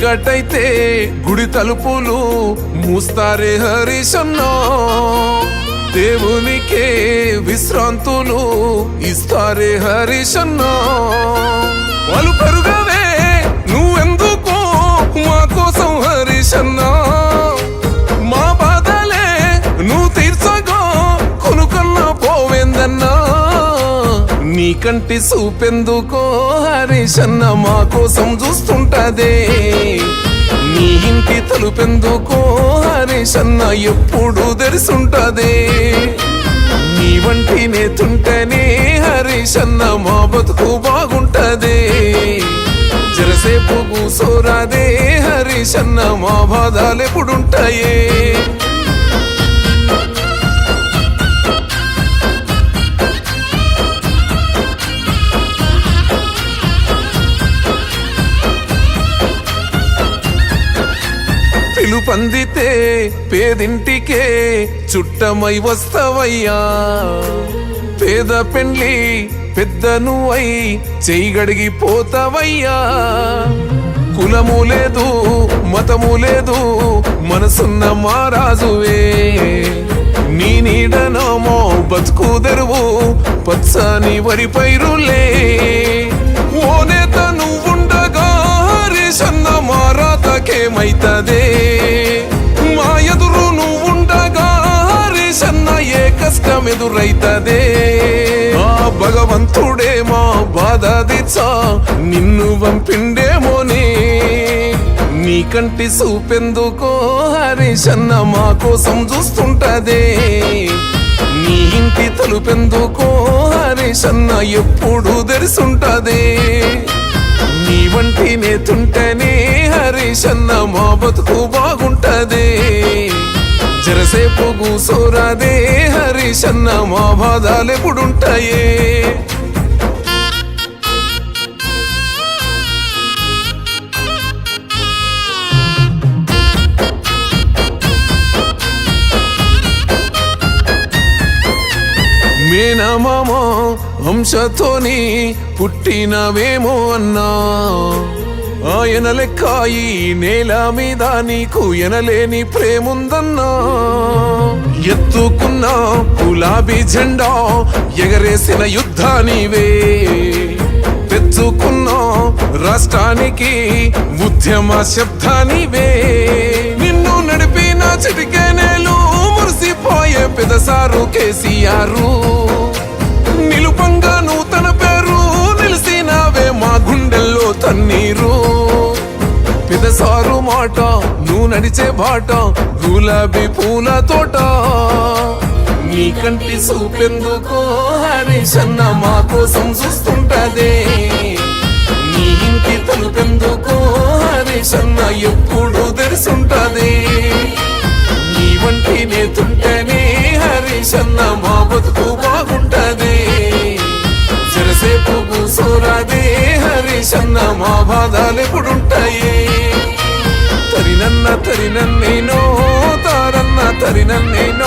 చీకటైతే గుడి తలుపులు మూస్తారే హరీశన్న, దేవునికే విశ్రాంతులు ఇస్తారే హరీశన్న. వాళ్ళు పెరుగవే నువ్వెందుకో మా కోసం హరీశన్న, మా బాధలే నువ్వు తీర్చగా కొనుకన్నా పోవేందన్నా. నీ కంటి చూపెందుకో హరీశన్న మా కోసం చూస్తుంటదే, నీ ఇంటి తలుపెందుకో హరీశన్న ఎప్పుడు తెరిసుంటదే. నీ వంటి నేతుంటేనే హరీశన్న మా బతుకు బాగుంటదే. జరసేపు కూసోరాదే హరీశన్న మా బాధలు ఎప్పుడుంటాయే. పిలుపందితే పేదింటికే చుట్టమై వస్తవయ్యా, పేద పెండ్లి పెద్దను అయి చెయ్యగడిగి పోతావయ్యా. కులము లేదు మతము లేదు మనసున్న మారాజువే, నీ నీడనమో బతుకు తెరువు పచ్చని వరి పైరులే. ఓ నేత నువ్వుండగా హరీశన్న మారాతకేమైతదే, మా ఎదురు నువ్వుండగా హరీశన్న ఏ కష్టం ఎదురైతదే. ఆ భగవంతుడే మా బాధ తీర్చా నిన్ను పంపిండేమోనే. నీ కంటి చూపెందుకో హరీశన్న మా కోసం చూస్తుంటదే, నీ ఇంటి తలుపెందుకో హరీశన్న ఎప్పుడు తెరిసుంటదే. నీ వంటి నేతుంటేనే హరీశన్న మా బతుకు బాగుంటదే. జరసేపు కూసోరాదే హరీశన్న మా బాధలు ఎప్పుడుంటాయే. మేనమామ వంశతోని పుట్టినవేమో అన్నా, ఆయన లెక్క ఈ నేల మీద నీకు ఎనలేని ప్రేముందన్నా. ఎత్తుకున్న గులాబీ జెండా ఎగరేసిన యుద్ధానివే, తెచ్చుకున్న రాష్ట్రానికి ఉద్యమ శబ్దానివే. నిన్ను నడిపిన చిటికెనేలు మురిసిపోయే పెదసారు కేసీఆర్, నిలుపంగా నూతన పేరు నిలిసినావే మా గుండెల్లో తన్నీరు. పెదసారు మాట నువ్వు నడిచే బాట గులాబీ పూల తోట. నీ కంటి చూపెందుకో హరీశన్న మా కోసం చూస్తుంటదే, నీ ఇంటి తలుపెందుకో హరీశన్న ఎప్పుడు తెరిసుంటదే. నీ వంటి నేతుంటేనే హరీశన్న మా బతుకు బాగుంటదే. జరసేపు కూసోరాదే హరీశన్న మా బాధలు ఎప్పుడుంటాయే. తరినన్న తరినన్నేనో తారన్న తరినన్నేనో